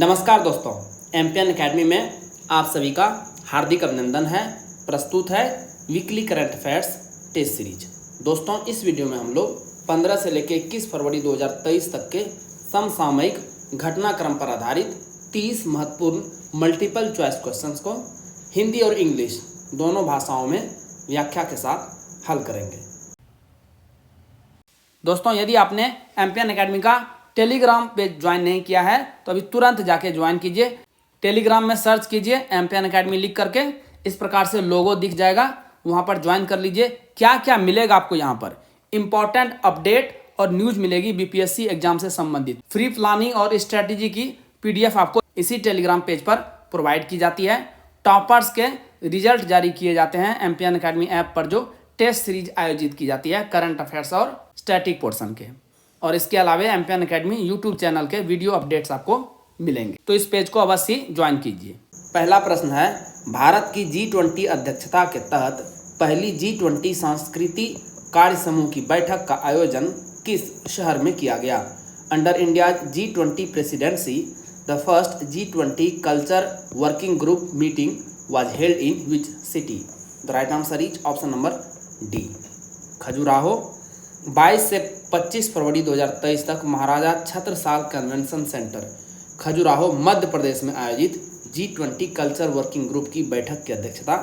नमस्कार दोस्तों, MPN academy में आप सभी का हार्दिक अभिनंदन है। प्रस्तुत है weekly current affairs test series. दोस्तों, इस वीडियो में हम लोग 15 से लेकर 21 फरवरी 2023 तक के समसामयिक घटनाक्रम पर आधारित 30 महत्वपूर्ण मल्टीपल चॉइस क्वेश्चंस को हिंदी और इंग्लिश दोनों भाषाओं में व्याख्या के साथ हल करेंगे। दोस्तों, यदि आपने एमपीएन एकेडमी का टेलीग्राम पेज ज्वाइन नहीं किया है तो अभी तुरंत जाके ज्वाइन कीजिए। टेलीग्राम में सर्च कीजिए एमपीएन एकेडमी लिख करके, इस प्रकार से लोगो दिख जाएगा, वहां पर ज्वाइन कर लीजिए। क्या क्या मिलेगा आपको यहाँ पर? इंपॉर्टेंट अपडेट और न्यूज मिलेगी बीपीएससी एग्जाम से संबंधित। फ्री प्लानिंग और स्ट्रेटेजी की पीडीएफ आपको इसी टेलीग्राम पेज पर प्रोवाइड की जाती है। टॉपर्स के रिजल्ट जारी किए जाते हैं एमपीएन एकेडमी ऐप पर, जो टेस्ट सीरीज आयोजित की जाती है करंट अफेयर्स और स्टैटिक पोर्शन के। और इसके अलावा एमपीएन एकेडमी यूट्यूब चैनल के वीडियो अपडेट्स आपको मिलेंगे, तो इस पेज को अवश्य ज्वाइन कीजिए। पहला प्रश्न है, भारत की G20 अध्यक्षता के तहत पहली G20 सांस्कृति कार्य समूह की बैठक का आयोजन किस शहर में किया गया? Under India G20 presidency the first G20 culture working group meeting was held in which city? The right answer is option number D, Khajuraho. 22 से 25 फरवरी 2023 तक महाराजा छत्रसाल कन्वेंशन सेंटर खजुराहो मध्य प्रदेश में आयोजित G20 कल्चर वर्किंग ग्रुप की बैठक की अध्यक्षता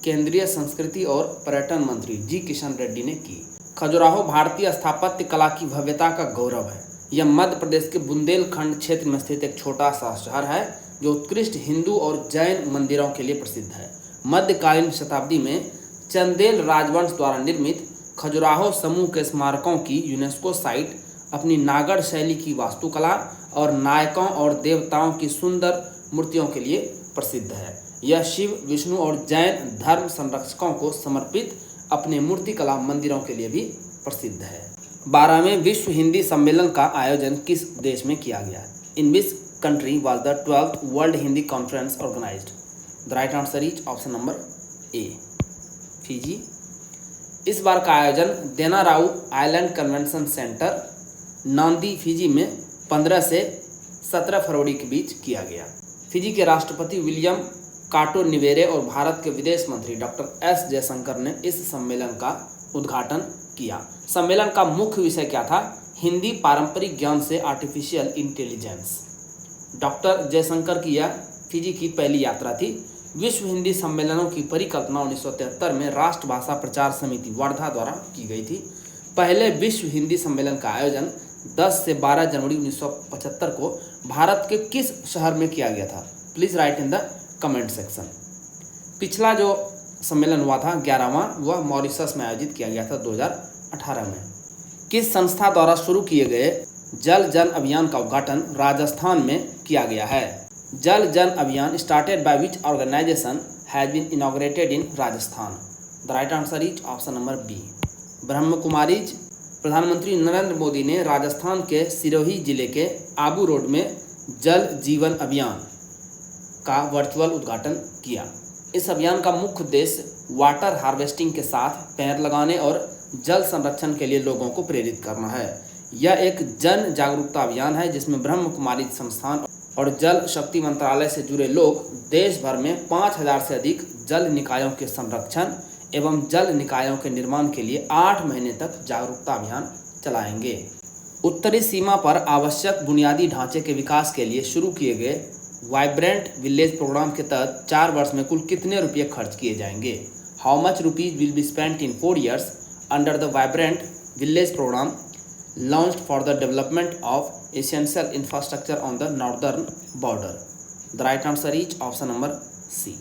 केंद्रीय संस्कृति और पर्यटन मंत्री जी किशन रेड्डी ने की। खजुराहो भारतीय स्थापत्य कला की भव्यता का गौरव है। यह मध्य प्रदेश के बुंदेलखंड क्षेत्र में स्थित एक छोटा सा शहर है जो उत्कृष्ट हिंदू और जैन मंदिरों के लिए प्रसिद्ध है। मध्यकालीन शताब्दी में चंदेल राजवंश द्वारा निर्मित खजुराहो समूह के स्मारकों की यूनेस्को साइट अपनी नागढ़ शैली की वास्तुकला और नायकों और देवताओं की सुंदर मूर्तियों के लिए प्रसिद्ध है। यह शिव, विष्णु और जैन धर्म संरक्षकों को समर्पित अपने मूर्तिकला मंदिरों के लिए भी प्रसिद्ध है। 12वें विश्व हिंदी सम्मेलन का आयोजन किस देश में किया गया? In which country was the 12th world Hindi conference organised? The right answer is option number A, Fiji. इस बार का आयोजन Denarau island convention centre Nadi Fiji में 15 से 17 फरवरी के बीच किया गया। फिजी के राष्ट्रपति विलियम काटो निवेरे और भारत के विदेश मंत्री डॉक्टर एस जयशंकर ने इस सम्मेलन का उद्घाटन किया। सम्मेलन का मुख्य विषय क्या था? हिंदी पारंपरिक ज्ञान से आर्टिफिशियल इंटेलिजेंस। डॉक्टर जयशंकर की यह फिजी की पहली यात्रा थी। विश्व हिंदी सम्मेलनों की परिकल्पना 1973 में राष्ट्रभाषा प्रचार समिति वर्धा द्वारा की गई थी। पहले विश्व हिंदी सम्मेलन का आयोजन 10 से 12 जनवरी 1975 को भारत के किस शहर में किया गया था? Please right in the comment section. पिछला जो सम्मेलन हुआ था 11वां, वह मॉरिशस में आयोजित किया गया था 2018 में। किस संस्था द्वारा शुरू किए गए जल जन अभियान का उद्घाटन राजस्थान में किया गया है? Jal Jan Abhiyan started by which organisation has been inaugurated in Rajasthan? The right answer is option number B, Brahma Kumaris. प्रधानमंत्री नरेंद्र मोदी ने राजस्थान के सिरोही जिले के आबू रोड में जल जीवन अभियान का वर्चुअल उद्घाटन किया। इस अभियान का मुख्य उद्देश्य वाटर हार्वेस्टिंग के साथ पेड़ लगाने और जल संरक्षण के लिए लोगों को प्रेरित करना है। यह एक जन जागरूकता अभियान है जिसमें ब्रह्म कुमारी संस्थान और जल शक्ति मंत्रालय से जुड़े लोग देश भर में 5000 से अधिक जल निकायों के संरक्षण एवं जल निकायों के निर्माण के लिए 8 महीने तक जागरूकता अभियान चलाएंगे। उत्तरी सीमा पर आवश्यक बुनियादी ढांचे के विकास के लिए शुरू किए गए वाइब्रेंट विलेज प्रोग्राम के तहत 4 वर्ष में कुल कितने रुपये खर्च किए जाएंगे? How much rupees will be spent in 4 years under the vibrant village programme launched for the development of essential infrastructure on the northern border? The right answer is option number C,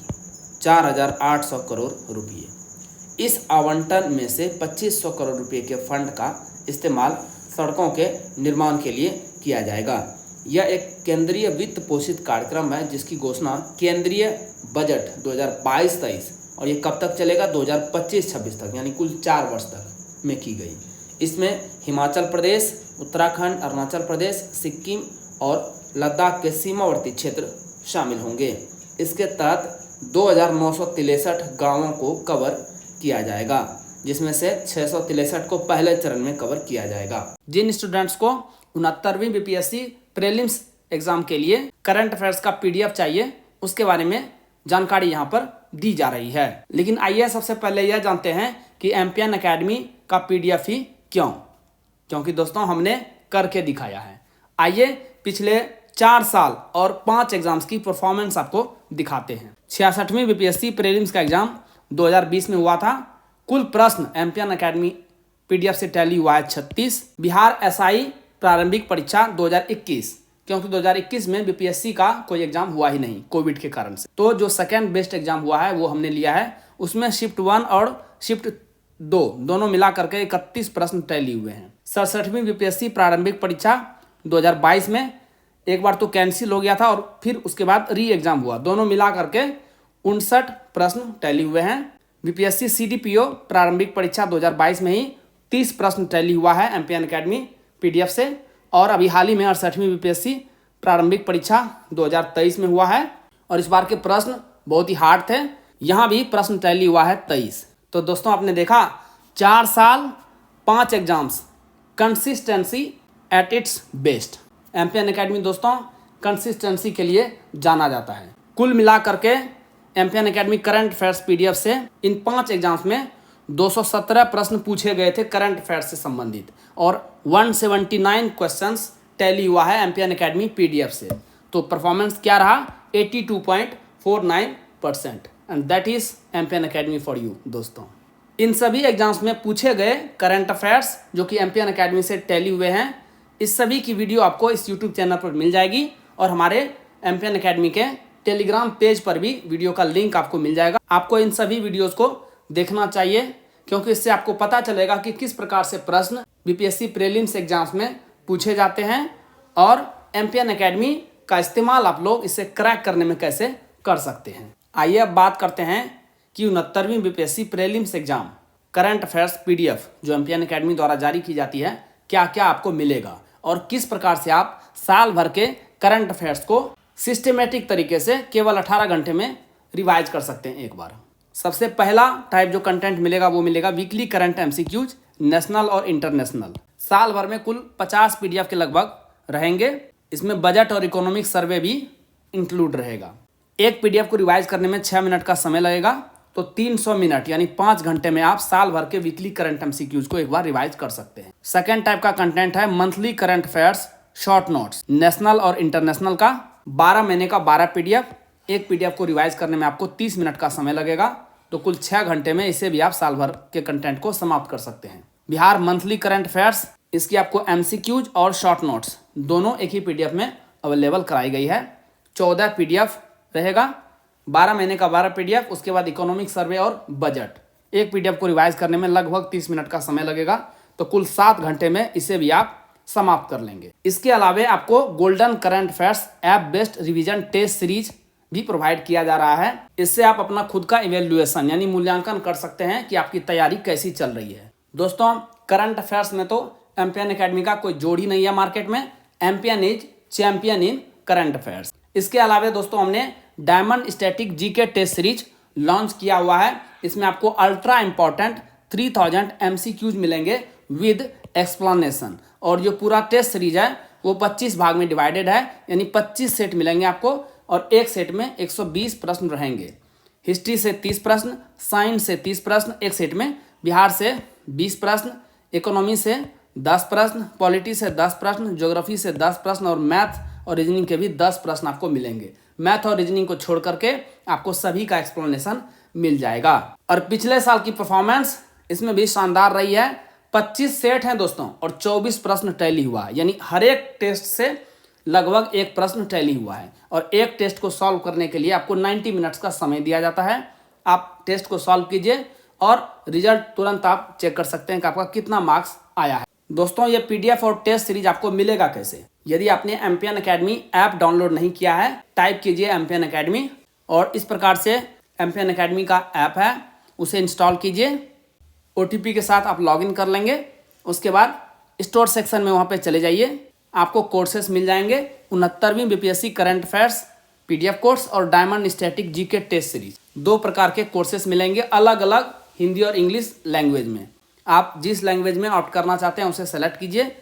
4800 crore रुपये। इस आवंटन में से 2500 करोड़ रुपये के fund का इस्तेमाल सड़कों के निर्माण के लिए किया जाएगा। यह एक केंद्रीय वित्त पोषित कार्यक्रम है जिसकी घोषणा केंद्रीय बजट 2022-23 और ये कब तक चलेगा? 2025-26 तक, यानी कुल 4 वर्ष तक में की गई। इसमें हिमाचल प्रदेश, उत्तराखंड, अरुणाचल प्रदेश, सिक्किम और लद्दाख के सीमावर्ती क्षेत्र शामिल होंगे। इसके तहत 2963 गांवों को कवर किया जाएगा, जिसमें से 663 को पहले चरण में कवर किया जाएगा। जिन स्टूडेंट्स को 69वीं बीपीएससी प्रीलिम्स एग्जाम के लिए करंट अफेयर्स का पीडीएफ चाहिए, उसके बारे में जानकारी यहाँ पर दी जा रही है। लेकिन आइए सबसे पहले यह जानते हैं कि एमपीएन एकेडमी का पीडीएफ ही क्यों, क्योंकि दोस्तों हमने करके दिखाया है। आइए पिछले 4 साल और 5 एग्जाम्स की परफॉर्मेंस आपको दिखाते हैं। 66वीं बीपीएससी प्रीलिम्स का एग्जाम 2020 में हुआ था। कुल प्रश्न एमपीएन एकेडमी पीडीएफ से टैली हुआ है 36। बिहार एसआई प्रारंभिक परीक्षा 2021, क्योंकि 2021 में बीपीएससी का कोई एग्जाम हुआ ही नहीं कोविड के कारण से, तो जो सेकेंड बेस्ट एग्जाम हुआ है वो हमने लिया है। उसमें शिफ्ट 1 और शिफ्ट 2 दोनों मिला करके 31 प्रश्न टैली हुए हैं। 67वीं बीपीएससी प्रारंभिक परीक्षा 2022 में एक बार तो कैंसिल हो गया था और फिर उसके बाद री एग्जाम हुआ, दोनों मिला करके 59 प्रश्न टैली हुए हैं। बीपीएससी सीडीपीओ प्रारंभिक परीक्षा 2022 में ही 30 प्रश्न टैली हुआ है एमपीएन एकेडमी पीडीएफ से। और अभी हाल ही में 68वीं बीपीएससी प्रारंभिक परीक्षा 2023 में हुआ है और इस बार के प्रश्न बहुत ही हार्ड थे। यहाँ भी प्रश्न टैली हुआ है 23। तो दोस्तों आपने देखा 4 साल 5 exams, consistency at its best. MPN academy दोस्तों कंसिस्टेंसी के लिए जाना जाता है। कुल मिला करके MPN academy current affairs PDF से इन 5 एग्जाम्स में 217 प्रश्न पूछे गए थे करंट अफेयर्स से संबंधित और 179 क्वेश्चंस टैली हुआ है एमपीएन एकेडमी पीडीएफ से। तो परफॉर्मेंस क्या रहा 82.49% and that is MPN academy for you. दोस्तों इन सभी एग्जाम्स में पूछे गए करंट अफेयर्स जो कि एमपीएन एकेडमी से टैली हुए हैं, इस सभी की वीडियो आपको इस यूट्यूब चैनल पर मिल जाएगी और हमारे एमपीएन एकेडमी के टेलीग्राम पेज पर भी वीडियो का लिंक आपको मिल जाएगा। आपको इन सभी वीडियोस को देखना चाहिए क्योंकि इससे आपको पता चलेगा कि किस प्रकार से प्रश्न बीपीएससी प्रीलिम्स एग्जाम्स में पूछे जाते हैं और एमपीएन एकेडमी का इस्तेमाल आप लोग इसे क्रैक करने में कैसे कर सकते हैं। आइए अब बात करते हैं कि 69वीं BPSC prelims exam current affairs PDF जो एमपीएन एकेडमी द्वारा जारी की जाती है क्या क्या आपको मिलेगा और किस प्रकार से आप साल भर के करंट अफेयर्स को सिस्टमेटिक तरीके से केवल 18 घंटे में रिवाइज कर सकते हैं एक बार। सबसे पहला टाइप जो कंटेंट मिलेगा वो मिलेगा वीकली करंट एमसीक्यूज नेशनल और इंटरनेशनल। साल भर में कुल 50 पीडीएफ के लगभग रहेंगे। इसमें बजट और इकोनॉमिक सर्वे भी इंक्लूड रहेगा। एक पीडीएफ को रिवाइज करने में 6 मिनट का समय लगेगा, तो 300 मिनट यानी 5 घंटे में आप साल भर के वीकली करंट एमसीक्यूज को एक बार रिवाइज कर सकते हैं। सेकेंड टाइप का कंटेंट है monthly current affairs short notes national और इंटरनेशनल का 12 महीने का 12 पीडीएफ। एक पीडीएफ को रिवाइज करने में आपको 30 मिनट का समय लगेगा, तो कुल 6 घंटे में इसे भी आप साल भर के कंटेंट को समाप्त कर सकते हैं। बिहार मंथली करंट अफेयर्स, इसकी आपको एमसीक्यूज और शॉर्ट नोट्स दोनों एक ही पीडीएफ में अवेलेबल कराई गई है। 14 पीडीएफ रहेगा, 12 महीने का 12 पीडीएफ, उसके बाद इकोनॉमिक सर्वे और बजट। एक पीडीएफ को रिवाइज करने में लगभग 30 मिनट का समय लगेगा, तो कुल 7 घंटे में इसे भी आप समाप्त कर लेंगे। इसके अलावा आपको golden current affairs app based revision test series भी प्रोवाइड किया जा रहा है। इससे आप अपना खुद का इवेल्युएशन यानी मूल्यांकन कर सकते हैं कि आपकी तैयारी कैसी चल रही है। दोस्तों करंट अफेयर्स में तो एमपीएन एकेडमी का कोई जोड़ ही नहीं है मार्केट में। MPN is champion in current affairs. इसके अलावा दोस्तों हमने diamond static GK test series launch किया हुआ है। इसमें आपको अल्ट्रा इंपॉर्टेंट 3000 एमसीक्यूज मिलेंगे विद एक्सप्लेनेशन और जो पूरा टेस्ट सीरीज है वो 25 भाग में डिवाइडेड है, यानी 25 सेट मिलेंगे आपको और एक सेट में 120 प्रश्न रहेंगे। हिस्ट्री से 30 प्रश्न, साइंस से 30 प्रश्न एक सेट में, बिहार से 20 प्रश्न, इकोनॉमी से 10 प्रश्न, पॉलिटी से 10 प्रश्न, ज्योग्राफी से 10 प्रश्न और मैथ और रीजनिंग के भी 10 प्रश्न आपको मिलेंगे। मैथ और रीजनिंग को छोड़ करके आपको सभी का एक्सप्लेनेशन मिल जाएगा। और पिछले साल की परफॉर्मेंस इसमें भी शानदार रही है। 25 सेट हैं दोस्तों और 24 प्रश्न टैली हुआ है, यानी हर एक टेस्ट से लगभग एक प्रश्न टैली हुआ है और एक टेस्ट को सॉल्व करने के लिए आपको 90 मिनट्स का समय दिया जाता है। आप टेस्ट को सॉल्व कीजिए और रिजल्ट तुरंत आप चेक कर सकते हैं कि आपका कितना मार्क्स आया है। दोस्तों ये पीडीएफ और टेस्ट सीरीज आपको मिलेगा कैसे? यदि आपने एमपीएन एकेडमी ऐप डाउनलोड नहीं किया है, टाइप कीजिए एमपीएन एकेडमी और इस प्रकार से एमपीएन एकेडमी का ऐप है उसे इंस्टॉल कीजिए। ओटीपी के साथ आप लॉगिन कर लेंगे। उसके बाद स्टोर सेक्शन में वहाँ पे चले जाइए, आपको कोर्सेस मिल जाएंगे। 69वीं BPSC current affairs PDF course और diamond static GK test series, 2 प्रकार के कोर्सेस मिलेंगे अलग अलग हिंदी और इंग्लिश लैंग्वेज में। आप जिस लैंग्वेज में ऑप्ट करना चाहते हैं उसे सेलेक्ट कीजिए।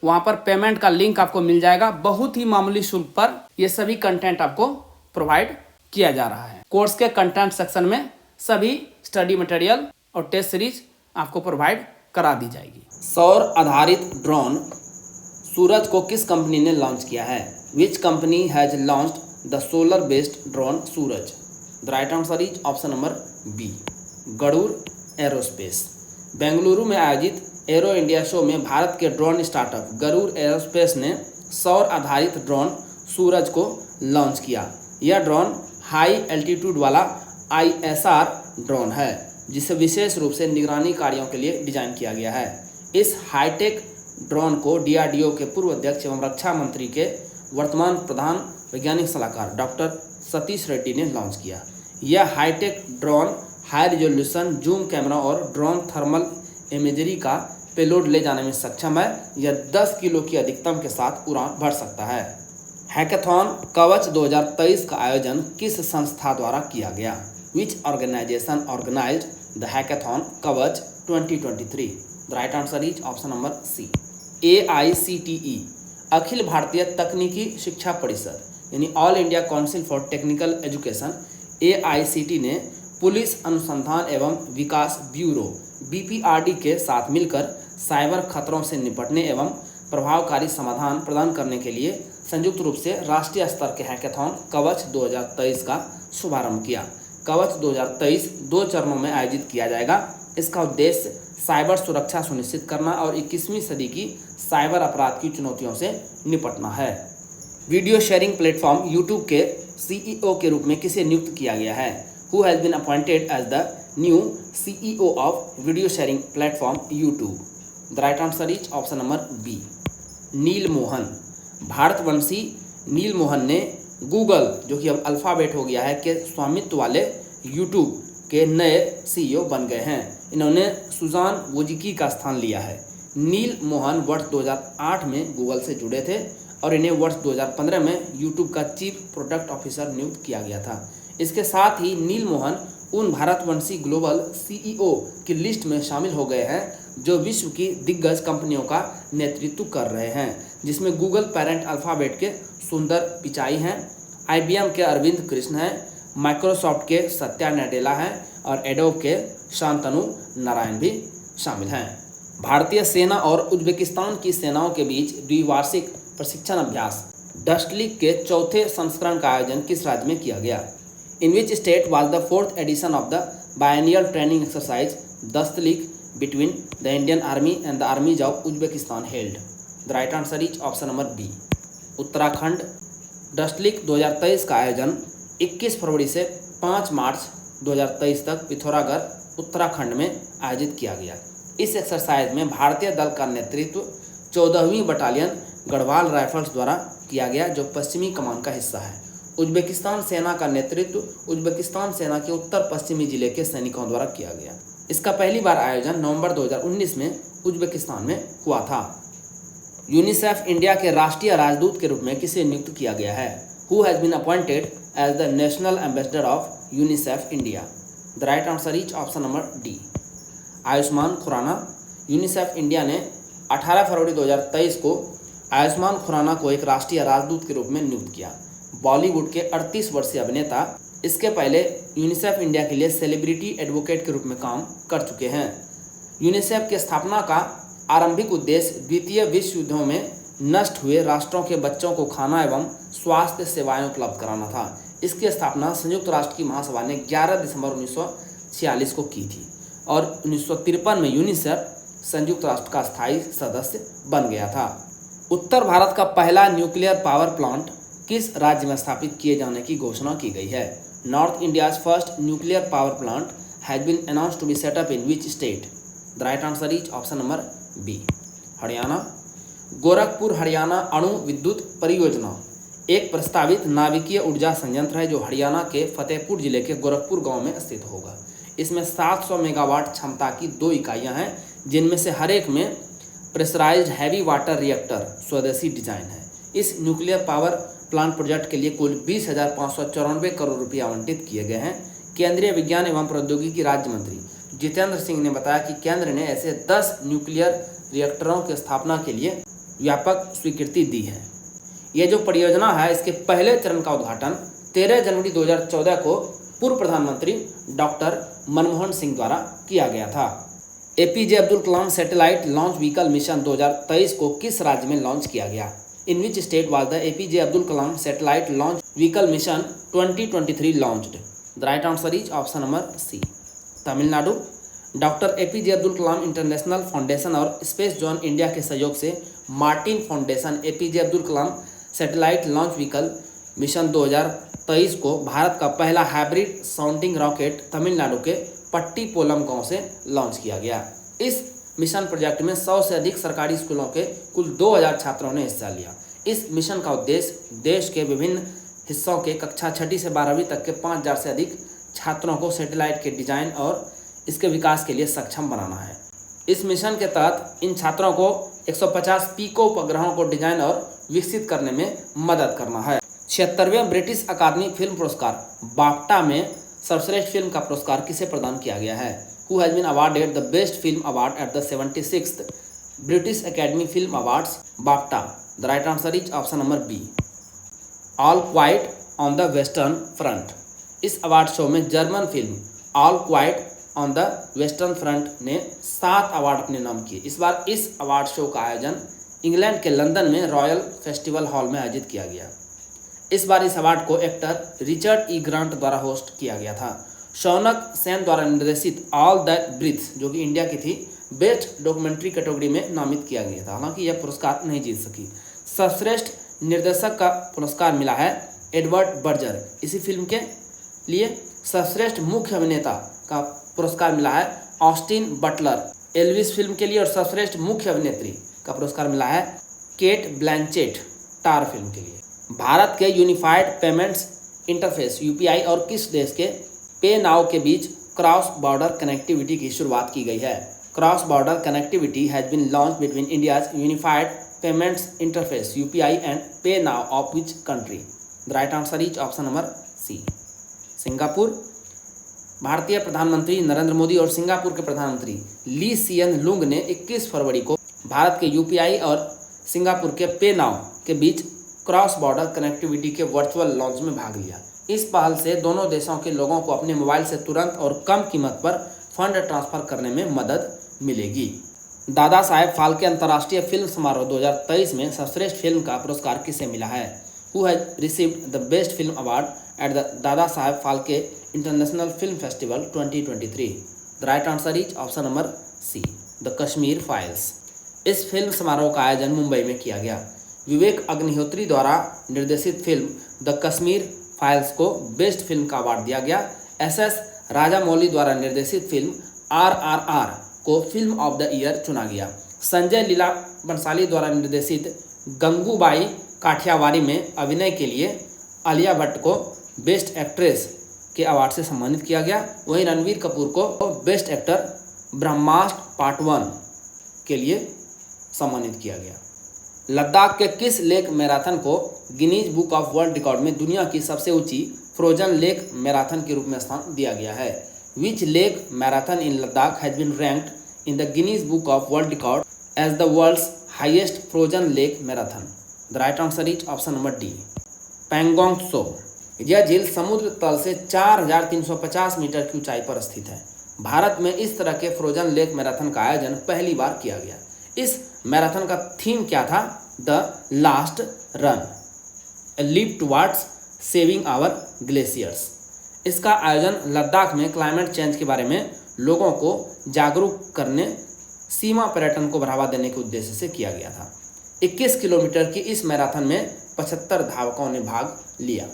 वहाँ पर पेमेंट का लिंक आपको मिल जाएगा। बहुत ही मामूली शुल्क पर ये सभी कंटेंट आपको प्रोवाइड किया जा रहा है। कोर्स के कंटेंट सेक्शन में सभी स्टडी मटेरियल और टेस्ट सीरीज आपको प्रोवाइड करा दी जाएगी। सौर आधारित ड्रोन सूरज को किस कंपनी ने लॉन्च किया है? Which company has launched the solar based drone Suraj? The right answer is option number B, Garuda aerospace. Bengaluru में आयोजित एरो इंडिया शो में भारत के ड्रोन स्टार्टअप गरुड़ एरोस्पेस ने सौर आधारित ड्रोन सूरज को लॉन्च किया। यह ड्रोन हाई एल्टीट्यूड वाला ISR ड्रोन है, जिसे विशेष रूप से निगरानी कार्यों के लिए डिजाइन किया गया है। इस हाईटेक ड्रोन को DRDO के पूर्व अध्यक्ष एवं रक्षा मंत्री के वर्तमान प्रधान वैज्ञानिक सलाहकार डॉक्टर सतीश रेड्डी ने लॉन्च किया। यह hi-tech drone high resolution zoom camera और ड्रोन थर्मल इमेजरी का पेलोड ले जाने में सक्षम है। यह 10 किलो की अधिकतम के साथ उड़ान भर सकता है। हैकाथॉन कवच 2023 का आयोजन किस संस्था द्वारा किया गया? Which organisation organised the hackathon Kavach 2023? The right answer is option number C, AICTE Akhil Bharatiya Takniki Shiksha Parishad यानी all India council for technical education AICTE ने पुलिस अनुसंधान एवं विकास ब्यूरो BPRD के साथ मिलकर साइबर खतरों से निपटने एवं प्रभावकारी समाधान प्रदान करने के लिए संयुक्त रूप से राष्ट्रीय स्तर के हैकाथॉन कवच 2023 का शुभारंभ किया। कवच 2023 2 चरणों में आयोजित किया जाएगा। इसका उद्देश्य साइबर सुरक्षा सुनिश्चित करना और 21वीं सदी की साइबर अपराध की चुनौतियों से निपटना है। वीडियो शेयरिंग प्लेटफॉर्म यूट्यूब के CEO के रूप में किसे नियुक्त किया गया है? Who has been appointed as the new CEO of video sharing platform YouTube? The right answer is option number B, Neel Mohan. भारतवंशी नील मोहन ने गूगल, जो कि अब अल्फ़ाबेट हो गया है, के स्वामित्व वाले यूट्यूब के नए CEO बन गए हैं। इन्होंने सुजान वोजिकी का स्थान लिया है। नील मोहन वर्ष 2008 में गूगल से जुड़े थे और इन्हें वर्ष 2015 में यूट्यूब का चीफ प्रोडक्ट ऑफिसर नियुक्त किया गया था। इसके साथ ही नील मोहन उन भारतवंशी ग्लोबल CEO की लिस्ट में शामिल हो गए हैं जो विश्व की दिग्गज कंपनियों का नेतृत्व कर रहे हैं, जिसमें गूगल पेरेंट अल्फ़ाबेट के सुंदर पिचाई हैं, IBM के अरविंद कृष्ण हैं, माइक्रोसॉफ्ट के सत्या नडेला हैं और एडोब के शांतनु नारायण भी शामिल हैं। भारतीय सेना और उज्बेकिस्तान की सेनाओं के बीच द्विवार्षिक प्रशिक्षण अभ्यास डस्टलीग के चौथे संस्करण का आयोजन किस राज्य में किया गया? In which state was the 4th edition of the biennial training exercise Dustlik between the Indian army and the armies of Uzbekistan held? The right answer is option number B, Uttarakhand. Dustlik 2023 का आयोजन 21 फरवरी से 5 मार्च 2023 तक पिथौरागढ़ उत्तराखंड में आयोजित किया गया। इस exercise में भारतीय दल का नेतृत्व 14वीं बटालियन गढ़वाल राइफल्स द्वारा किया गया, जो पश्चिमी कमान का हिस्सा है। उज्बेकिस्तान सेना का नेतृत्व उज्बेकिस्तान सेना के उत्तर पश्चिमी जिले के सैनिकों द्वारा किया गया। इसका पहली बार आयोजन नवंबर 2019 में उज्बेकिस्तान में हुआ था। यूनिसेफ इंडिया के राष्ट्रीय राजदूत के रूप में किसे नियुक्त किया गया है? Who has been appointed as the national ambassador of UNICEF India? The right answer is option number D, Ayushmann Khurrana. UNICEF India ने 18 फरवरी 2023 को आयुष्मान खुराना को एक राष्ट्रीय राजदूत के रूप में नियुक्त किया। बॉलीवुड के 38 वर्षीय अभिनेता इसके पहले यूनिसेफ इंडिया के लिए सेलिब्रिटी एडवोकेट के रूप में काम कर चुके हैं। यूनिसेफ की स्थापना का आरंभिक उद्देश्य द्वितीय विश्व युद्धों में नष्ट हुए राष्ट्रों के बच्चों को खाना एवं स्वास्थ्य सेवाएं उपलब्ध कराना था। इसकी स्थापना संयुक्त राष्ट्र की महासभा ने 11 दिसंबर 1946 को की थी और 1953 में यूनिसेफ संयुक्त राष्ट्र का स्थायी सदस्य बन गया था। उत्तर भारत का पहला न्यूक्लियर पावर प्लांट किस राज्य में स्थापित किए जाने की घोषणा की गई है? North India's first nuclear power plant has been announced to be set up in which state? The right answer is option number B, Haryana. Gorakhpur Haryana अणु विद्युत परियोजना एक प्रस्तावित नाभिकीय ऊर्जा संयंत्र है जो हरियाणा के फतेहपुर जिले के गोरखपुर गांव में स्थित होगा। इसमें 700 मेगावाट क्षमता की 2 इकाइयां हैं, जिनमें से हर एक में प्रेशराइज्ड हैवी वाटर रिएक्टर स्वदेशी डिजाइन है। इस न्यूक्लियर पावर प्लांट प्रोजेक्ट के लिए कुल 20,594 करोड़ रुपये आवंटित किए गए हैं। केंद्रीय विज्ञान एवं प्रौद्योगिकी राज्य मंत्री जितेंद्र सिंह ने बताया कि केंद्र ने ऐसे 10 न्यूक्लियर रिएक्टरों की स्थापना के लिए व्यापक स्वीकृति दी है। ये जो परियोजना है इसके पहले चरण का उद्घाटन 13 जनवरी 2014 को पूर्व प्रधानमंत्री डॉक्टर मनमोहन सिंह द्वारा किया गया था। APJ Abdul Kalam satellite launch vehicle mission 2023 को किस राज्य में लॉन्च किया गया? In which state was the APJ Abdul Kalam satellite launch vehicle mission 2023 launched? The right answer is option number C, Tamil Nadu. Doctor APJ Abdul Kalam international foundation और स्पेस जोन इंडिया के सहयोग से Martin foundation APJ Abdul Kalam satellite launch vehicle mission 2023 को भारत का पहला hybrid sounding rocket Tamil Nadu के पट्टीपोलम गांव से लॉन्च किया गया। इस मिशन प्रोजेक्ट में 100 से अधिक सरकारी स्कूलों के कुल 2000 छात्रों ने हिस्सा लिया। इस मिशन का उद्देश्य देश के विभिन्न हिस्सों के कक्षा 6ठी से 12वीं तक के 5000 से अधिक छात्रों को सैटेलाइट के डिजाइन और इसके विकास के लिए सक्षम बनाना है। इस मिशन के तहत इन छात्रों को 150 पीको उपग्रहों को डिजाइन और विकसित करने में मदद करना है। 76वें ब्रिटिश अकादमी फिल्म पुरस्कार बाफ्टा में सर्वश्रेष्ठ फिल्म का पुरस्कार किसे प्रदान किया गया है? Who has been awarded the best film award at the 76th British Academy Film Awards BAFTA? The right answer is option number B, All Quiet on the Western Front. इस अवार्ड शो में German film All Quiet on the Western Front ने 7 award अपने नाम किए। इस बार इस award show का आयोजन इंग्लैंड के लंदन में रॉयल फेस्टिवल हॉल में आयोजित किया गया। इस बार इस अवार्ड को एक्टर रिचर्ड ई ग्रांट द्वारा होस्ट किया गया था। शौनक सेन द्वारा निर्देशित ऑल दैट ब्रीथ्स, जो कि इंडिया की थी, बेस्ट डॉक्यूमेंट्री कैटेगरी में नामित किया गया था। हालांकि यह पुरस्कार नहीं जीत सकी। सर्वश्रेष्ठ निर्देशक का पुरस्कार मिला है एडवर्ड बर्जर। इसी फिल्म के लिए सर्वश्रेष्ठ मुख्य अभिनेता का पुरस्कार मिला है ऑस्टिन बटलर एल्विस फिल्म के लिए, और सर्वश्रेष्ठ मुख्य अभिनेत्री का पुरस्कार मिला है केट ब्लैंचेट टार फिल्म के लिए। भारत के यूनिफाइड पेमेंट्स इंटरफेस यूपीआई और किस देश के पे नाउ के बीच क्रॉस बॉर्डर कनेक्टिविटी की शुरुआत की गई है? Cross border connectivity has been launch between India's unified payments interface UPI and pay now of which country? The right answer is option number C, Singapore. भारतीय प्रधानमंत्री नरेंद्र मोदी और सिंगापुर के प्रधानमंत्री ली सियन लुंग ने 21 फरवरी को भारत के यूपीआई और सिंगापुर के पे नाउ के बीच क्रॉस बॉर्डर कनेक्टिविटी के वर्चुअल लॉन्च में भाग लिया। इस पहल से दोनों देशों के लोगों को अपने मोबाइल से तुरंत और कम कीमत पर फंड ट्रांसफर करने में मदद मिलेगी। दादा साहेब फाल्के अंतर्राष्ट्रीय फिल्म समारोह 2023 में सर्वश्रेष्ठ फिल्म का पुरस्कार किसे मिला है? Who has received the best film award at the Dada Saheb Phalke international film festival 2023? The right answer is option number C, the Kashmir files. इस फिल्म समारोह का आयोजन मुंबई में किया गया। विवेक अग्निहोत्री द्वारा निर्देशित फिल्म द कश्मीर फाइल्स को बेस्ट फिल्म का अवार्ड दिया गया। एसएस राजामौली द्वारा निर्देशित फिल्म आरआरआर को फिल्म ऑफ द ईयर चुना गया। संजय लीला बंसाली द्वारा निर्देशित गंगूबाई काठियावाड़ी में अभिनय के लिए आलिया भट्ट को बेस्ट एक्ट्रेस के अवार्ड से सम्मानित किया गया। वहीं रणवीर कपूर को बेस्ट एक्टर ब्रह्मास्त्र पार्ट 1 के लिए सम्मानित किया गया। लद्दाख के किस लेक मैराथन को Guinness Book of World record में दुनिया की सबसे ऊंची फ्रोजन लेक मैराथन के रूप में स्थान दिया गया है? Which lake marathon in Ladakh has been ranked in the Guinness Book of World Record as the world's highest frozen lake marathon? The right answer is option number D, Pangong Tso. यह झील समुद्र तल से 4350 मीटर की ऊंचाई पर स्थित है। भारत में इस तरह के फ्रोजन लेक मैराथन का आयोजन पहली बार किया गया। इस मैराथन का थीम क्या था? The last run, a leap towards saving our glaciers. इसका आयोजन लद्दाख में क्लाइमेट चेंज के बारे में लोगों को जागरूक करने, सीमा पर्यटन को बढ़ावा देने के उद्देश्य से किया गया था। 21 किलोमीटर की इस मैराथन में 75 धावकों ने भाग लिया।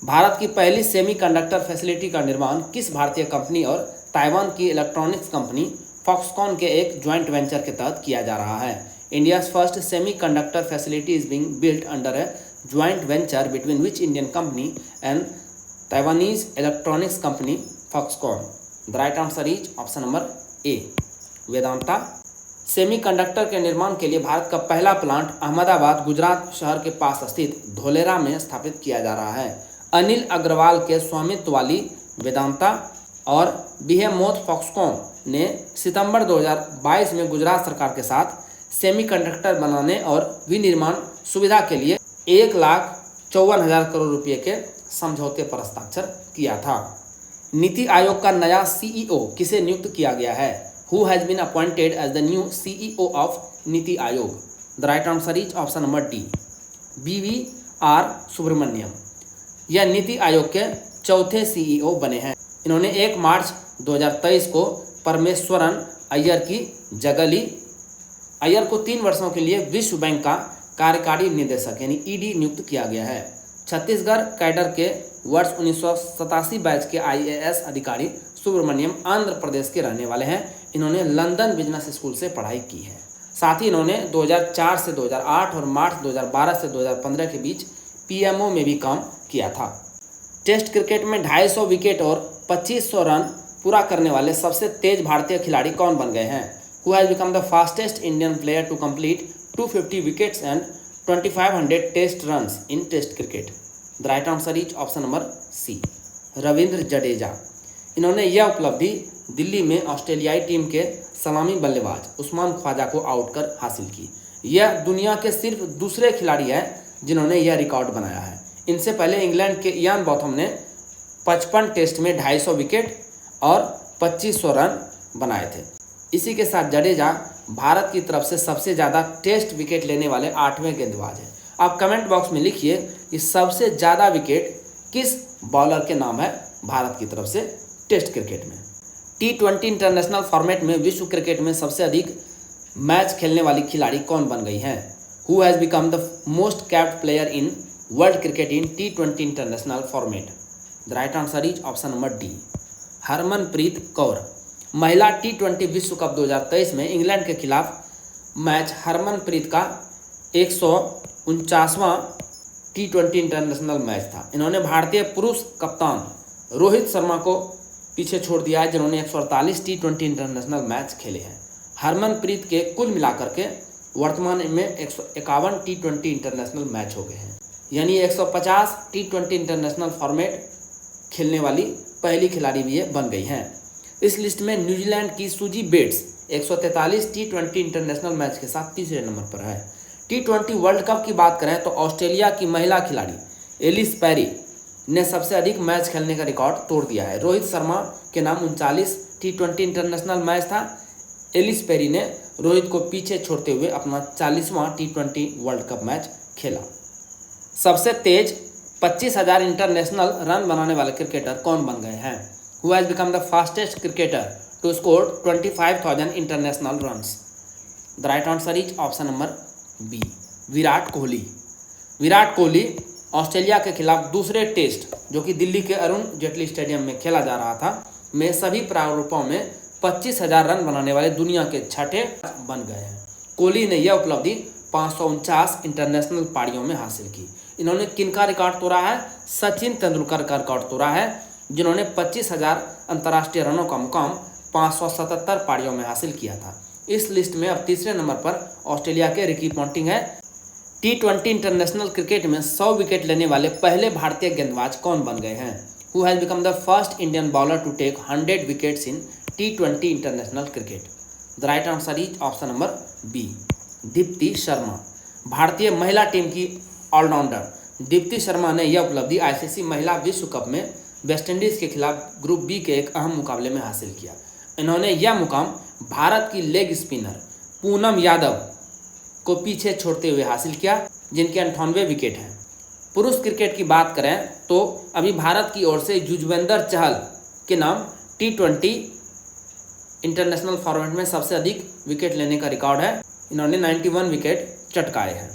भारत की पहली सेमीकंडक्टर फैसिलिटी का निर्माण किस भारतीय कंपनी और ताइवान की इलेक्ट्रॉनिक्स कंपनी फॉक्सकॉन के एक ज्वाइंट वेंचर के तहत किया जा रहा है? India's first semiconductor facility is being built under A joint venture between which Indian company and Taiwanese electronics company Foxconn? The right answer is option number A, Vedanta. Semiconductor के निर्माण के लिए भारत का पहला प्लांट अहमदाबाद गुजरात शहर के पास स्थित धोलेरा में स्थापित किया जा रहा है। अनिल अग्रवाल के स्वामित्व वाली वेदांता और बिहेमोथ फॉक्सकॉन ने सितंबर 2022 में गुजरात सरकार के साथ सेमीकंडक्टर बनाने और विनिर्माण सुविधा के लिए 1,54,000 करोड़ रुपये के समझौते पर हस्ताक्षर किया था। नीति आयोग का नया सीईओ किसे नियुक्त किया गया है? Who has been appointed as the new CEO of NITI Aayog? The right answer is option number D, BVR Subrahmanyam. यह नीति आयोग के चौथे सीईओ बने हैं। इन्होंने 1 मार्च 2023 को परमेश्वरन अय्यर की जगह ली। अय्यर को 3 वर्षों के लिए विश्व बैंक का कार्यकारी निदेशक यानी ED नियुक्त किया गया है। छत्तीसगढ़ कैडर के वर्ष 1987 बैच के IAS अधिकारी सुब्रमण्यम आंध्र प्रदेश के रहने वाले हैं। इन्होंने लंदन बिजनेस स्कूल से पढ़ाई की है। साथ ही इन्होंने 2004 से 2008 और मार्च 2012 से 2015 के बीच PMO में भी काम किया था। टेस्ट क्रिकेट में 250 विकेट और 2500 रन पूरा करने वाले सबसे तेज भारतीय खिलाड़ी कौन बन गए हैं? Who has become the fastest Indian player to complete 250 wickets and 2500 test runs in test cricket? The right answer is option number C, Ravindra Jadeja. इन्होंने यह उपलब्धि दिल्ली में ऑस्ट्रेलियाई टीम के सलामी बल्लेबाज उस्मान ख्वाजा को आउट कर हासिल की। यह दुनिया के सिर्फ दूसरे खिलाड़ी हैं जिन्होंने यह रिकॉर्ड बनाया है। इनसे पहले इंग्लैंड के इयान बॉथम ने 55 टेस्ट में 250 विकेट और 2500 रन बनाए थे। इसी के साथ जडेजा भारत की तरफ से सबसे ज़्यादा टेस्ट विकेट लेने वाले 8वें गेंदबाज हैं। आप कमेंट बॉक्स में लिखिए कि सबसे ज़्यादा विकेट किस बॉलर के नाम है भारत की तरफ से टेस्ट क्रिकेट में। T20 इंटरनेशनल फॉर्मेट में विश्व क्रिकेट में सबसे अधिक मैच खेलने वाली खिलाड़ी कौन बन गई हैं? Who has become the most capped player in world cricket in T20 international format? The right answer is option number D, Harmanpreet Kaur. महिला T20 विश्व कप 2023 में इंग्लैंड के खिलाफ मैच हरमनप्रीत का 149वां T20 इंटरनेशनल मैच था। इन्होंने भारतीय पुरुष कप्तान रोहित शर्मा को पीछे छोड़ दिया है, जिन्होंने 148 T20 इंटरनेशनल मैच खेले हैं। हरमनप्रीत के कुल मिलाकर के वर्तमान में 151 T20 इंटरनेशनल मैच हो गए हैं, यानी 150 T20 इंटरनेशनल फॉर्मेट खेलने वाली पहली खिलाड़ी भी ये बन गई हैं। इस लिस्ट में न्यूजीलैंड की Suzie Bates 143 T20 international match के साथ तीसरे नंबर पर है। T20 वर्ल्ड कप की बात करें तो ऑस्ट्रेलिया की महिला खिलाड़ी एलिस पैरी ने सबसे अधिक मैच खेलने का रिकॉर्ड तोड़ दिया है। रोहित शर्मा के नाम 39 T20 इंटरनेशनल मैच था। एलिस पेरी ने रोहित को पीछे छोड़ते हुए अपना 40वां T20 वर्ल्ड कप मैच खेला। सबसे तेज 25,000 इंटरनेशनल रन बनाने वाले क्रिकेटर कौन बन गए हैं? Who has become the fastest cricketer to score 25,000 international runs? The right answer is option number B, Virat Kohli. Virat Kohli Australia के खिलाफ दूसरे टेस्ट, जो कि दिल्ली के अरुण जेटली स्टेडियम में खेला जा रहा था, में सभी प्रारूपों में 25,000 रन बनाने वाले दुनिया के छठे बन गए हैं। कोहली ने यह उपलब्धि 549 इंटरनेशनल पारियों में हासिल की। इन्होंने किनका रिकॉर्ड तोड़ा है? सचिन तेंदुलकर का रिकॉर्ड तोड़ा है, जिन्होंने 25,000 अंतर्राष्ट्रीय रनों का मुकाम 577 पारियों में हासिल किया था। इस लिस्ट में अब तीसरे नंबर पर ऑस्ट्रेलिया के रिकी पॉन्टिंग है। T20 इंटरनेशनल क्रिकेट में 100 विकेट लेने वाले पहले भारतीय गेंदबाज कौन बन गए हैं? Who has become the first Indian bowler to take 100 wickets in T20 international cricket? The right answer is option number B, Deepti Sharma. भारतीय महिला टीम की ऑलराउंडर दीप्ति शर्मा ने यह उपलब्धि ICC महिला विश्व कप में वेस्टइंडीज़ के खिलाफ ग्रुप बी के एक अहम मुकाबले में हासिल किया। इन्होंने यह मुकाम भारत की लेग स्पिनर पूनम यादव को पीछे छोड़ते हुए हासिल किया, जिनके 98 विकेट हैं। पुरुष क्रिकेट की बात करें तो अभी भारत की ओर से युजवेंद्र चहल के नाम T20 इंटरनेशनल फॉर्मेट में सबसे अधिक विकेट लेने का रिकॉर्ड है। इन्होंने 91 विकेट चटकाए हैं।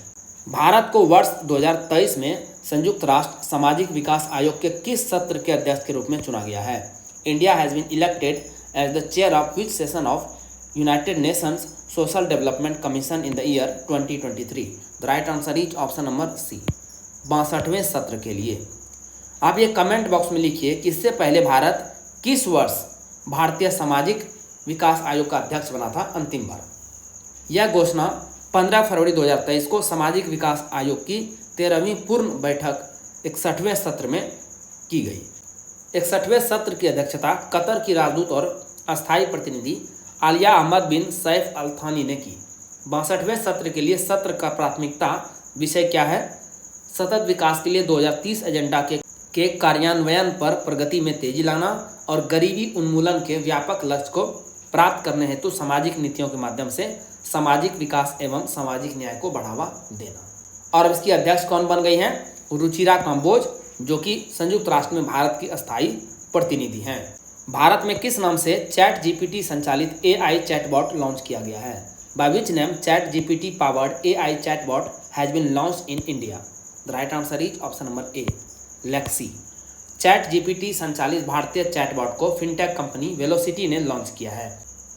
भारत को वर्ष 2023 में संयुक्त राष्ट्र सामाजिक विकास आयोग के किस सत्र के अध्यक्ष के रूप में चुना गया है? India has been elected as the chair of which session of United Nations social development commission in the year 2023? The right answer is option number C, 62वें सत्र के लिए। आप ये कमेंट बॉक्स में लिखिए कि इससे पहले भारत किस वर्ष भारतीय सामाजिक विकास आयोग का अध्यक्ष बना था अंतिम बार। यह घोषणा 15 फरवरी 2023 को सामाजिक विकास आयोग की 13वीं पूर्ण बैठक 61वें सत्र में की गई। 61वें सत्र की अध्यक्षता कतर की राजदूत और अस्थायी प्रतिनिधि आलिया अहमद बिन सैफ अल थानी ने की। 62वें सत्र के लिए सत्र का प्राथमिकता विषय क्या है? सतत विकास के लिए 2030 एजेंडा के कार्यान्वयन पर प्रगति में तेजी लाना और गरीबी उन्मूलन के व्यापक लक्ष्य को प्राप्त करने हेतु सामाजिक नीतियों के माध्यम से सामाजिक विकास एवं सामाजिक न्याय को बढ़ावा देना। और इसकी अध्यक्ष कौन बन गई हैं? रुचिरा कंबोज, जो कि संयुक्त राष्ट्र में भारत की अस्थायी प्रतिनिधि हैं। भारत में किस नाम से चैट जीपीटी संचालित AI चैटबॉट लॉन्च किया गया है? By which name chat GPT powered AI chatbot has been launched in India? The right answer is option number A, Lexi. Chat GPT संचालित भारतीय चैटबॉट को फिनटेक कंपनी वेलोसिटी ने launch किया है।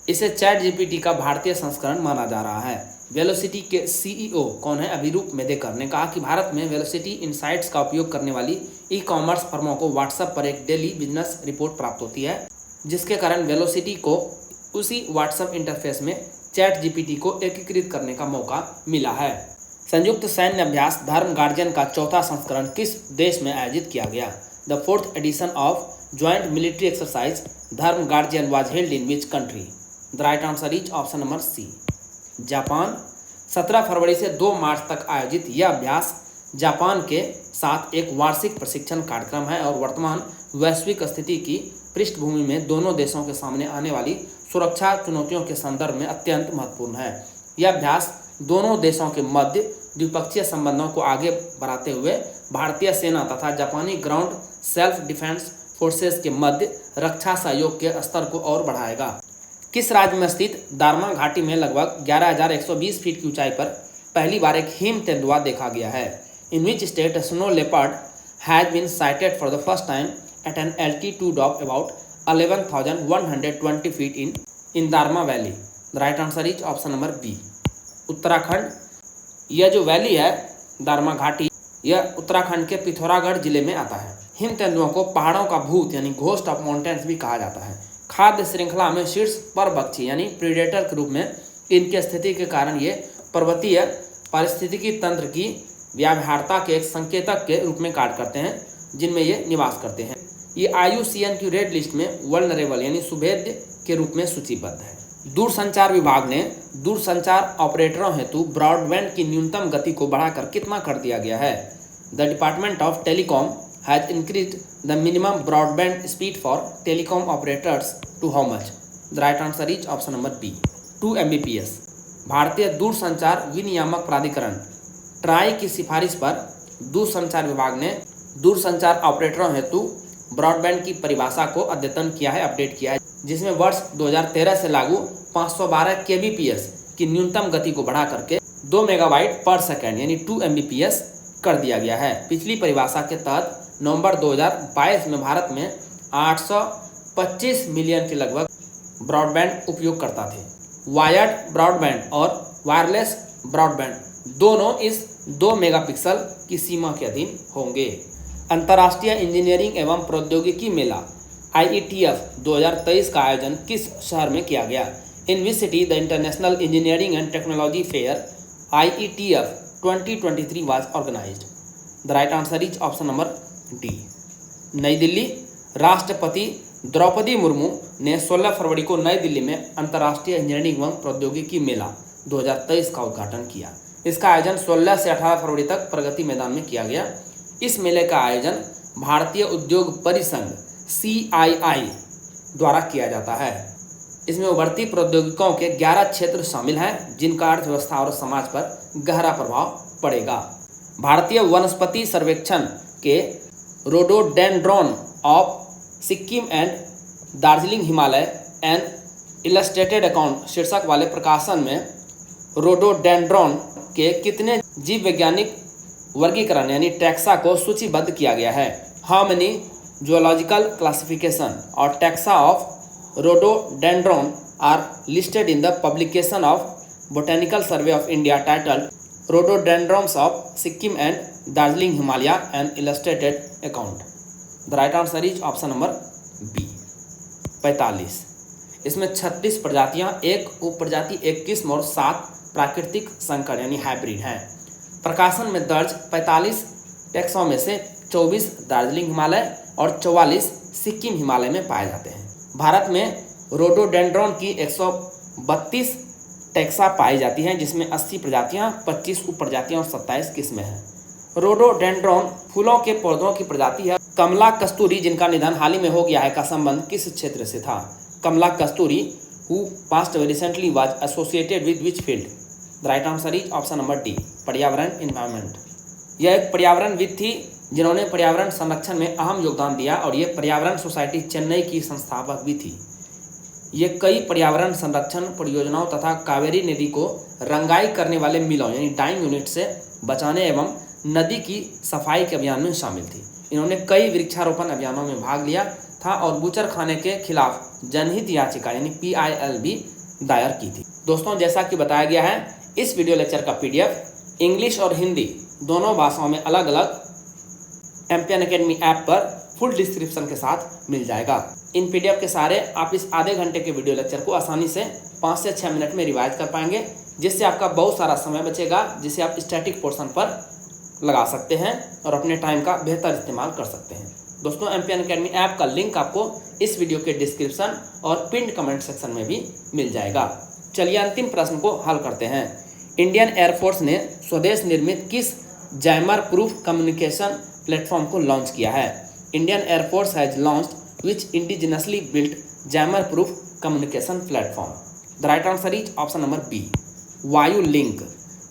इसे चैट जीपीटी का भारतीय संस्करण माना जा रहा है। वेलोसिटी के CEO कौन है? अभिरूप मेदेकर ने कहा कि भारत में वेलोसिटी इनसाइट्स का उपयोग करने वाली ई-कॉमर्स फर्मों को व्हाट्सएप पर एक डेली बिजनेस रिपोर्ट प्राप्त होती है, जिसके कारण वेलोसिटी को उसी व्हाट्सएप इंटरफेस में चैट जीपीटी को एकीकृत करने का मौका मिला है। संयुक्त सैन्य अभ्यास धर्म गार्जियन का चौथा संस्करण किस देश में आयोजित किया गया? The 4th edition of joint military exercise Dharma guardian was held in which country? The right answer is option number C, Japan. 17 फरवरी से 2 मार्च तक आयोजित यह अभ्यास जापान के साथ एक वार्षिक प्रशिक्षण कार्यक्रम है और वर्तमान वैश्विक स्थिति की पृष्ठभूमि में दोनों देशों के सामने आने वाली सुरक्षा चुनौतियों के संदर्भ में अत्यंत महत्वपूर्ण है। यह अभ्यास दोनों देशों के मध्य द्विपक्षीय संबंधों को आगे बढ़ाते हुए भारतीय सेना तथा जापानी ग्राउंड सेल्फ डिफेंस फोर्सेस के मध्य रक्षा सहयोग के स्तर को और बढ़ाएगा। किस राज्य में स्थित दारमा घाटी में लगभग 11,120 फीट की ऊंचाई पर पहली बार एक हिम तेंदुआ देखा गया है? In which state snow leopard has been sighted for the first time at an altitude of about 11,120 feet in Darma valley? The right answer is option number B, Uttarakhand. यह जो वैली है दारमा घाटी, यह उत्तराखंड के पिथौरागढ़ जिले में आता है। हिम तेंदुओं को पहाड़ों का भूत यानी घोस्ट ऑफ माउंटेन्स भी कहा जाता है। खाद्य श्रृंखला में शीर्ष परभक्षी यानी प्रीडेटर के रूप में इनकी स्थिति के कारण ये पर्वतीय पारिस्थितिकी तंत्र की व्यावहार्यता के एक संकेतक के रूप में कार्य करते हैं, जिनमें ये निवास करते हैं। ये IUCN की रेड लिस्ट में वल्नरेबल यानी सुभेद्य के रूप में सूचीबद्ध है। दूरसंचार विभाग ने दूरसंचार ऑपरेटरों हेतु ब्रॉडबैंड की न्यूनतम गति को बढ़ाकर कितना कर दिया गया है? The department of telecom has increased the minimum broadband speed for telecom operators to how much? The right answer is option number B, 2 Mbps। भारतीय दूरसंचार विनियामक प्राधिकरण ट्राई की सिफारिश पर दूरसंचार विभाग ने दूरसंचार ऑपरेटरों हेतु ब्रॉडबैंड की परिभाषा को अद्यतन किया है, अपडेट किया है, जिसमें वर्ष 2013 से लागू 512 kbps की न्यूनतम गति को बढ़ा करके 2 मेगाबाइट पर सेकेंड यानी 2 Mbps कर दिया गया है। पिछली परिभाषा के तहत नवंबर 2022 में भारत में 825 मिलियन के लगभग ब्रॉडबैंड उपयोगकर्ता थे। वायर्ड ब्रॉडबैंड और वायरलेस ब्रॉडबैंड दोनों इस 2 मेगापिक्सल की सीमा के अधीन होंगे। अंतर्राष्ट्रीय इंजीनियरिंग एवं प्रौद्योगिकी मेला IETF 2023 का आयोजन किस शहर में किया गया? In which city the international engineering and technology fair IETF 2023 was organized? The right answer is option number D, Nai Delhi. राष्ट्रपति द्रौपदी मुर्मू ने 16 फरवरी को नई दिल्ली में अंतर्राष्ट्रीय इंजीनियरिंग एवं प्रौद्योगिकी मेला 2023 का उद्घाटन किया। इसका आयोजन 16 से 18 फरवरी तक प्रगति मैदान में किया गया। इस मेले का आयोजन भारतीय उद्योग परिसंघ CII द्वारा किया जाता है। इसमें उभरती प्रौद्योगिकियों के 11 क्षेत्र शामिल हैं, जिनका अर्थव्यवस्था और समाज पर गहरा प्रभाव पड़ेगा। भारतीय वनस्पति सर्वेक्षण के rhododendron of Sikkim and Darjeeling Himalaya an illustrated account शीर्षक वाले प्रकाशन में रोडोडेंड्रॉन के कितने जीव वैज्ञानिक वर्गीकरण यानी टैक्सा को सूचीबद्ध किया गया है? How many zoological classification or taxa of rhododendron are listed in the publication of Botanical Survey of India titled Rhododendrons of Sikkim and Darjeeling Himalaya an Illustrated Account? The right answer is option number B, 45। इसमें 36 प्रजातियां, एक उपप्रजाति, 1 किस्म और 7 प्राकृतिक संकर यानी hybrid हैं। प्रकाशन में दर्ज 45 टैक्सों में से 24 दार्जिलिंग हिमालय और 44 सिक्किम हिमालय में पाए जाते हैं। भारत में रोडोडेंड्रॉन की 132 टैक्सा पाई जाती हैं, जिसमें 80 प्रजातियां, 25 उपप्रजातियां और 27 किस्में हैं। रोडोडेंड्रॉन फूलों के पौधों की प्रजाति है। कमला कस्तूरी, जिनका निधन हाल ही में हो गया है, का संबंध किस क्षेत्र से था? Kamala Kasturi who passed recently was associated with which field? The right answer is option number D, पर्यावरण, एनवायरमेंट। यह एक पर्यावरणविद थी जिन्होंने पर्यावरण संरक्षण में अहम योगदान दिया और ये पर्यावरण सोसाइटी चेन्नई की संस्थापक भी थी। ये कई पर्यावरण संरक्षण परियोजनाओं तथा कावेरी नदी को रंगाई करने वाले मिलों यानी डाइंग यूनिट से बचाने एवं नदी की सफाई के अभियान में शामिल थी। इन्होंने कई वृक्षारोपण अभियानों में भाग लिया था और बूचड़खाने के खिलाफ जनहित याचिका यानी PIL भी दायर की थी। दोस्तों, जैसा कि बताया गया है, इस वीडियो लेक्चर का PDF इंग्लिश और हिंदी दोनों भाषाओं में अलग अलग एम्पियन एकेडमी ऐप पर फुल डिस्क्रिप्शन के साथ मिल जाएगा। इन PDF के सारे आप इस आधे घंटे के वीडियो लेक्चर को आसानी से 5 से 6 मिनट में रिवाइज कर पाएंगे, जिससे आपका बहुत सारा समय बचेगा, जिसे आप स्टैटिक पोर्शन पर लगा सकते हैं और अपने टाइम का बेहतर इस्तेमाल कर सकते हैं। दोस्तों, एम्पियन एकेडमी ऐप का लिंक आपको इस वीडियो के डिस्क्रिप्शन और पिन्ड कमेंट सेक्शन में भी मिल जाएगा। चलिए अंतिम प्रश्न को हल करते हैं। इंडियन एयरफोर्स ने स्वदेश निर्मित किस जैमर प्रूफ कम्युनिकेशन प्लेटफॉर्म को लॉन्च किया है? Indian air force has launched which indigenously built jammer proof communication platform? The right answer is option number B, Vayu link.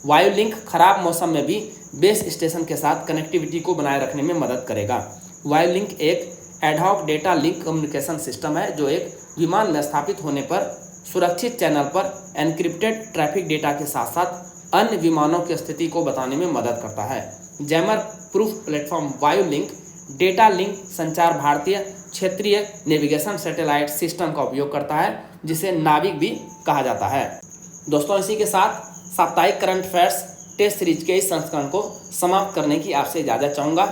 Vayu link खराब मौसम में भी बेस स्टेशन के साथ कनेक्टिविटी को बनाए रखने में मदद करेगा। वायु लिंक एक ad hoc data link communication system है जो एक विमान में स्थापित होने पर सुरक्षित चैनल पर एन्क्रिप्टेड ट्रैफिक डेटा के साथ साथ अन्य विमानों की स्थिति को बताने में मदद करता है। जैमर प्रूफ प्लेटफॉर्म वायु लिंक डेटा लिंक संचार भारतीय क्षेत्रीय नेविगेशन सैटेलाइट सिस्टम का उपयोग करता है, जिसे नाविक भी कहा जाता है। दोस्तों, इसी के साथ साप्ताहिक करंट अफेयर्स टेस्ट सीरीज के इस संस्करण को समाप्त करने की आपसे इजाज़त चाहूँगा।